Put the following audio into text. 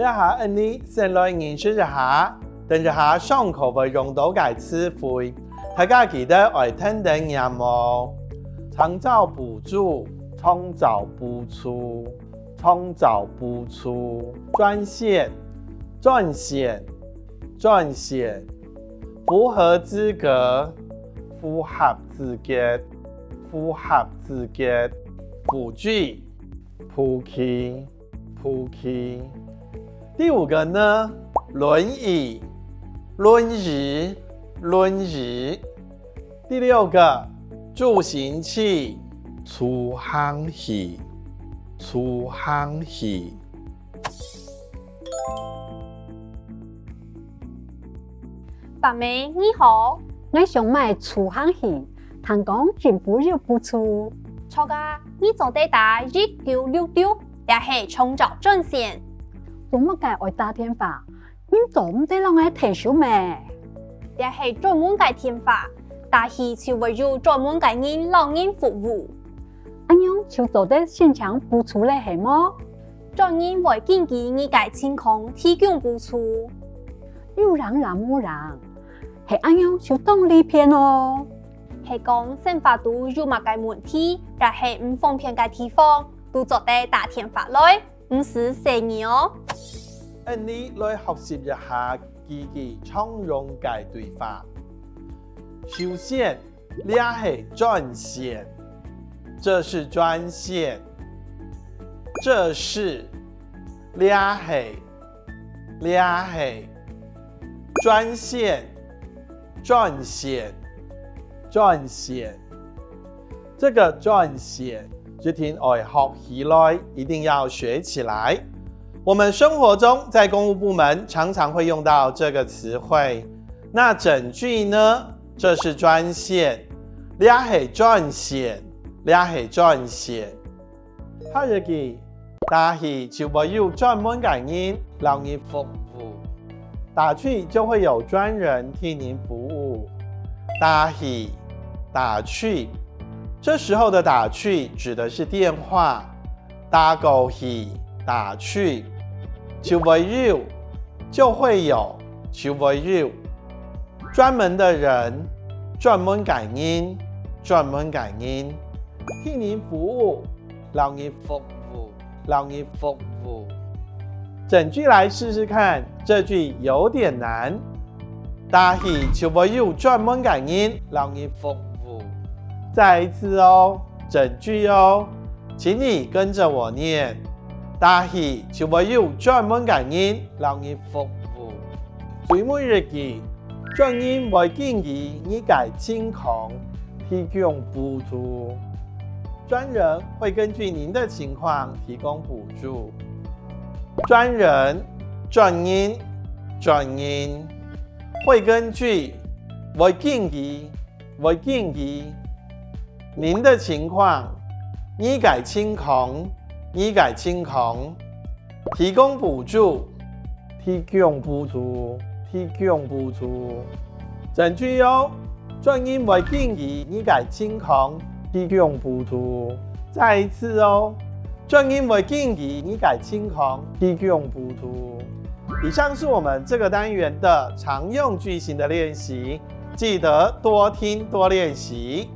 要下恩呢，先來認識一下，等一下上課會用到嘅詞彙，大家記得愛聽定有冇？創造補助，創造補助，創造補助，專線，專線，專線，符合資格，符合資格，符合資格，輔具，輔具，輔具。第五個呢，輪椅，輪椅，輪椅。第六個，助行器，助行器，助行器。白妹你好，我想買助行器，聽講政府有補助。錯噶，你做得打1966，也係創造專線。做乜嘅愛打電話？你做唔得讓我退休咩？也係專門嘅電話，但係就會有專門嘅人老人服務。咁樣就做得現場補助咧係麼？專人會根據你嘅情況提供補助。有人冇人，係咁樣就當利騙咯。係講生活都有乜嘅問題，但係唔方便嘅地方，都做得打電話來。唔是寫你哦。你來學習一下自己常用嘅對話。首先，你係專線，這是專線，這是你係專線，專線，專線。這個專線。這天愛學起來，一定要學起來。我們生活中在公務部門常常會用到這個詞彙。那整句呢？這是專線，你係專線，你係專線。下一句，打去就會有專門嘅人讓你服務，打去就會有專人替您服務。打去，打去。這時候的打去指的是電話，打過去，打去，就會有，專門的人，專門感應，專門感應，替您服務，讓你服務，讓你服務。整句來試試看，這句有點難。打去就會有專門感應，讓你服務。再一次哦，整句哦，請你跟着我念。打去就會有專門感應讓你服務。最每一句，專人會根據你嘅情況提供補助。專人會根據您的情況提供補助。專人、專人會根據您的情況，你嘅情況，提供補助，整句哦，專人會根據你嘅情況提供補助。再一次哦，專人會根據你嘅情況提供補助。以上是我們這個單元的常用句型的練習，記得多聽多練習。